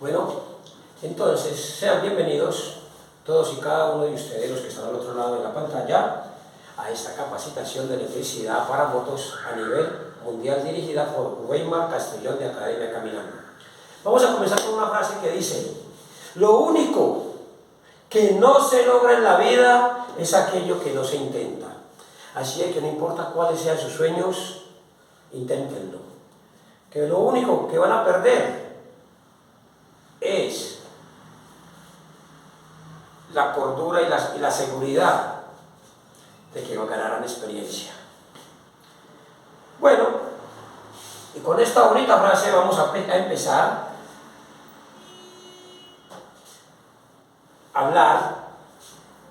Bueno, entonces sean bienvenidos todos y cada uno de ustedes, los que están al otro lado de la pantalla, a esta capacitación de electricidad para motos a nivel mundial dirigida por Weimar Castellón de Academia Caminando. Vamos a comenzar con una frase que dice: lo único que no se logra en la vida es aquello que no se intenta. Así es que no importa cuáles sean sus sueños, inténtenlo. Que lo único que van a perder es la cordura y la seguridad de que ganarán experiencia. Bueno, y con esta bonita frase vamos a empezar a hablar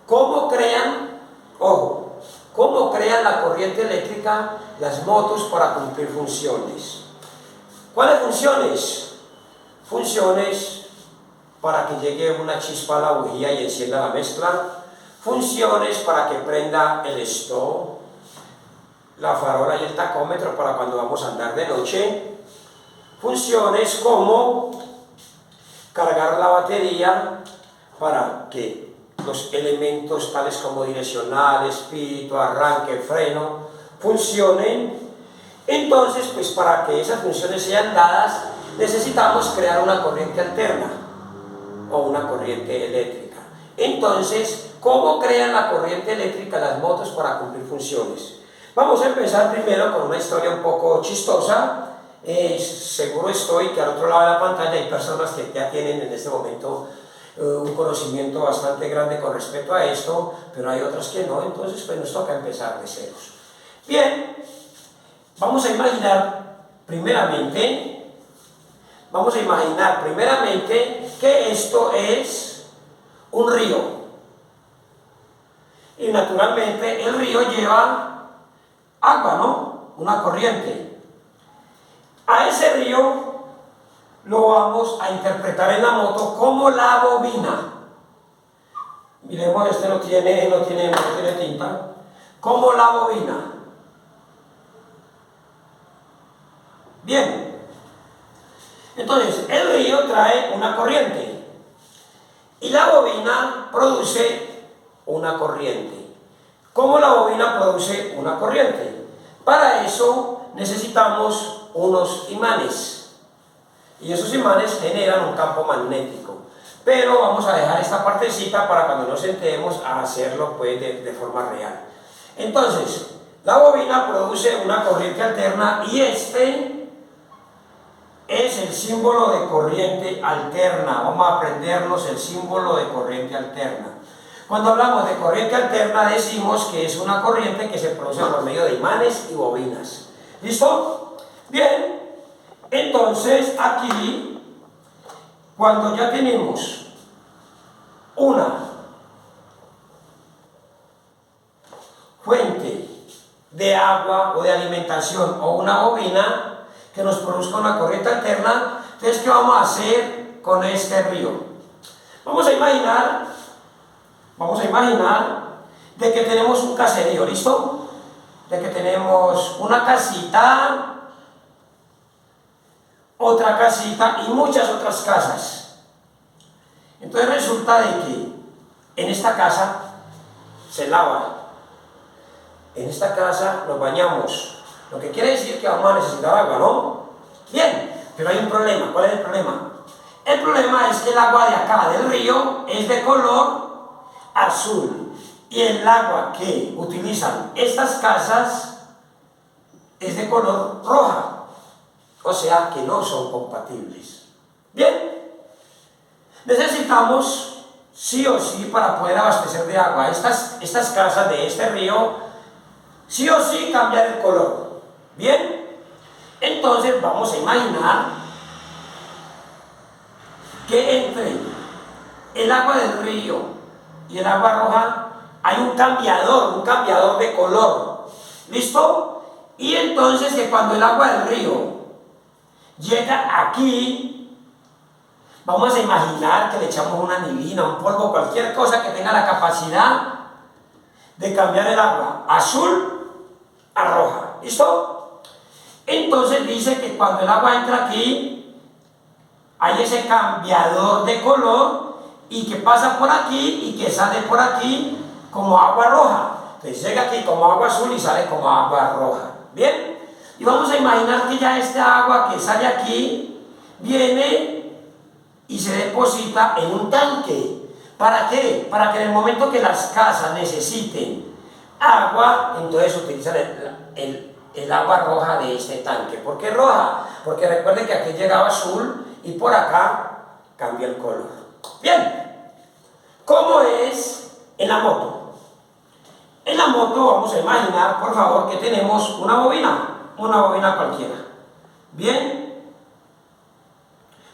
cómo crean, cómo crean la corriente eléctrica las motos para cumplir funciones. ¿Cuáles funciones? Funciones para que llegue una chispa a la bujía y encienda la mezcla, funciones para que prenda el stop, la farola y el tacómetro para cuando vamos a andar de noche, funciones como cargar la batería para que los elementos tales como direccionales, pito, arranque, freno, funcionen. Entonces, pues para que esas funciones sean dadas, necesitamos crear una corriente alterna o una corriente eléctrica. Entonces, ¿cómo crean la corriente eléctrica las motos para cumplir funciones? Vamos a empezar primero con una historia un poco chistosa. Seguro estoy que al otro lado de la pantalla hay personas que ya tienen en este momento un conocimiento bastante grande con respecto a esto, pero hay otras que no, entonces pues nos toca empezar de ceros. Bien, vamos a imaginar primeramente que esto es un río. Y naturalmente el río lleva agua, ¿no? Una corriente. A ese río lo vamos a interpretar en la moto como la bobina. Miremos, este no tiene tinta. Como la bobina. Bien. Entonces, el río trae una corriente y la bobina produce una corriente. ¿Cómo la bobina produce una corriente? Para eso necesitamos unos imanes y esos imanes generan un campo magnético. Pero vamos a dejar esta partecita para cuando nos sentemos a hacerlo pues de forma real. Entonces, la bobina produce una corriente alterna y este es el símbolo de corriente alterna. Vamos a aprendernos el símbolo de corriente alterna. Cuando hablamos de corriente alterna decimos que es una corriente que se produce por medio de imanes y bobinas. ¿Listo? Bien, entonces aquí, cuando ya tenemos una fuente de agua o de alimentación o una bobina que nos produzca una corriente alterna, entonces ¿qué vamos a hacer con este río? Vamos a imaginar de que tenemos un caserío, ¿listo? De que tenemos una casita, otra casita y muchas otras casas. Entonces resulta de que en esta casa se lava, en esta casa nos bañamos, lo que quiere decir que vamos a necesitar agua, ¿no? Bien, pero hay un problema. ¿Cuál es el problema? El problema es que el agua de acá del río es de color azul y el agua que utilizan estas casas es de color roja, o sea que no son compatibles. Bien, necesitamos sí o sí para poder abastecer de agua estas casas de este río, sí o sí cambiar el color. Bien, entonces vamos a imaginar que entre el agua del río y el agua roja hay un cambiador de color. ¿Listo? Y entonces que cuando el agua del río llega aquí, vamos a imaginar que le echamos una anilina, un polvo, cualquier cosa que tenga la capacidad de cambiar el agua azul a roja. ¿Listo? Entonces dice que cuando el agua entra aquí, hay ese cambiador de color y que pasa por aquí y que sale por aquí como agua roja. Entonces llega aquí como agua azul y sale como agua roja. ¿Bien? Y vamos a imaginar que ya esta agua que sale aquí viene y se deposita en un tanque. ¿Para qué? Para que en el momento que las casas necesiten agua, entonces utilizan el agua roja de este tanque. ¿Por qué roja? Porque recuerden que aquí llegaba azul y por acá cambia el color. Bien, ¿cómo es en la moto? En la moto vamos a imaginar, por favor, que tenemos una bobina cualquiera. Bien,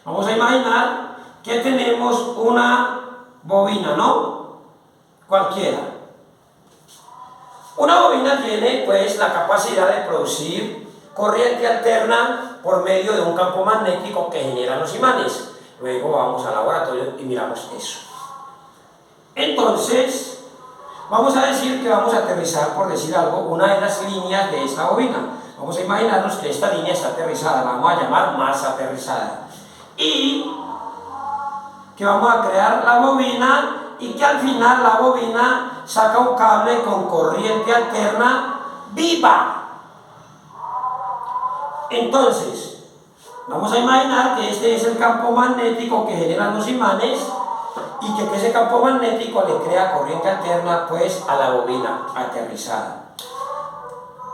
vamos a imaginar que tenemos una bobina, ¿no? Cualquiera. Una bobina tiene pues la capacidad de producir corriente alterna por medio de un campo magnético que generan los imanes. Luego vamos al laboratorio y miramos eso. Entonces, vamos a decir que vamos a aterrizar, por decir algo, una de las líneas de esta bobina. Vamos a imaginarnos que esta línea está aterrizada, la vamos a llamar más aterrizada. Y que vamos a crear la bobina y que al final la bobina saca un cable con corriente alterna viva. Entonces, vamos a imaginar que este es el campo magnético que generan los imanes y que ese campo magnético le crea corriente alterna pues a la bobina aterrizada.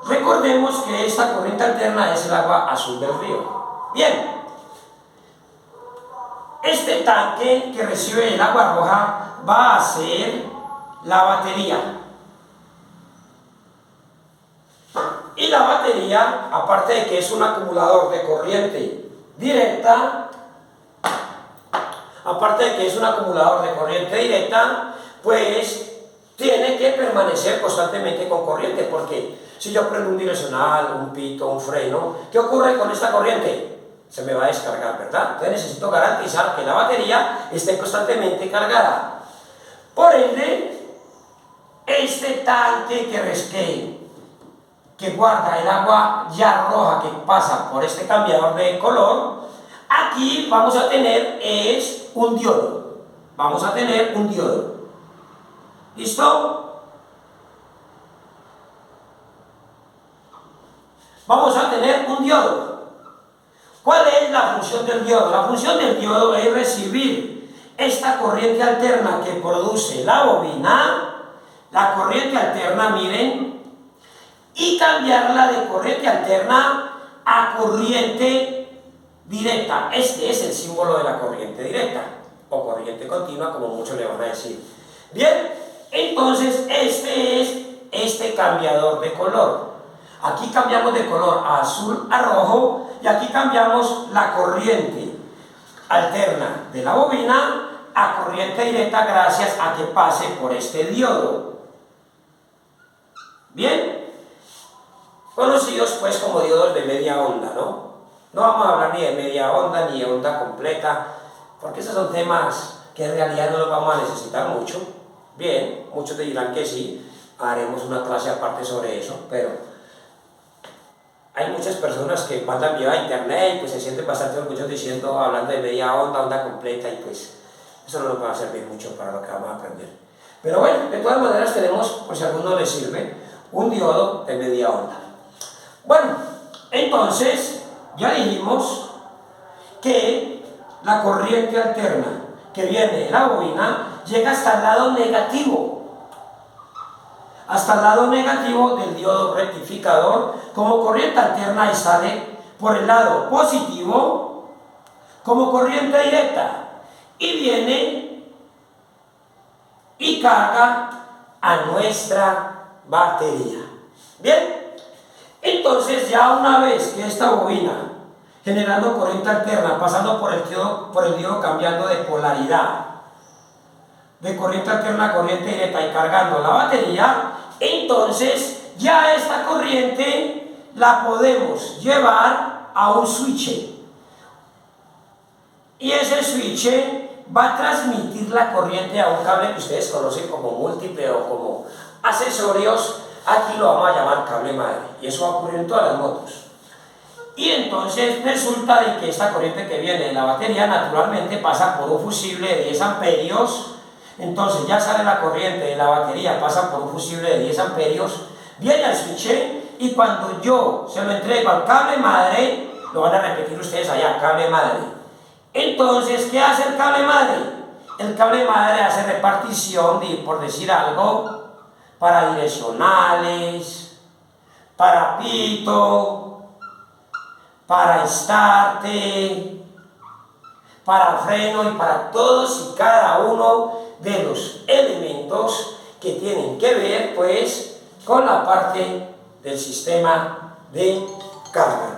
Recordemos que esta corriente alterna es el agua azul del río. Bien, este tanque que recibe el agua roja va a ser la batería. Y la batería, aparte de que es un acumulador de corriente directa, pues tiene que permanecer constantemente con corriente, porque si yo prendo un direccional, un pito, un freno, ¿qué ocurre con esta corriente? Se me va a descargar, ¿verdad? Entonces necesito garantizar que la batería esté constantemente cargada. Por ende, este tanque que guarda el agua ya roja que pasa por este cambiador de color, aquí vamos a tener un diodo. ¿Listo? Vamos a tener un diodo. ¿Cuál es la función del diodo? La función del diodo es recibir esta corriente alterna que produce la bobina, la corriente alterna, miren, y cambiarla de corriente alterna a corriente directa. Este es el símbolo de la corriente directa, o corriente continua, como muchos le van a decir. Bien, entonces este es este cambiador de color. Aquí cambiamos de color a azul a rojo y aquí cambiamos la corriente alterna de la bobina a corriente directa gracias a que pase por este diodo. Bien, conocidos pues como diodos de media onda, ¿no? No vamos a hablar ni de media onda ni de onda completa, porque esos son temas que en realidad no los vamos a necesitar mucho. Bien, muchos te dirán que sí, haremos una clase aparte sobre eso, pero hay muchas personas que mandan video a internet y pues se sienten bastante orgullosos hablando de media onda, onda completa, y pues eso no nos va a servir mucho para lo que vamos a aprender. Pero bueno, de todas maneras tenemos, por si a alguno le sirve, un diodo de media onda. Bueno, entonces ya dijimos que la corriente alterna que viene de la bobina llega hasta el lado negativo. Hasta el lado negativo del diodo rectificador como corriente alterna y sale por el lado positivo como corriente directa y viene y carga a nuestra batería. Bien, entonces ya una vez que esta bobina generando corriente alterna, pasando por el diodo cambiando de polaridad, de corriente alterna a corriente directa y cargando la batería, entonces ya esta corriente la podemos llevar a un switch. Y ese switch va a transmitir la corriente a un cable que ustedes conocen como múltiple o como accesorios. Aquí lo vamos a llamar cable madre. Y eso va a ocurrir en todas las motos. Y entonces resulta de que esta corriente que viene de la batería naturalmente pasa por un fusible de 10 amperios. Entonces ya sale la corriente de la batería, pasa por un fusible de 10 amperios, viene al switch y cuando yo se lo entrego al cable madre, lo van a repetir ustedes allá, cable madre. Entonces, ¿qué hace el cable madre? El cable madre hace repartición, por decir algo, para direccionales, para pito, para estarte, para freno y para todos y cada uno de los elementos que tienen que ver pues con la parte del sistema de carga.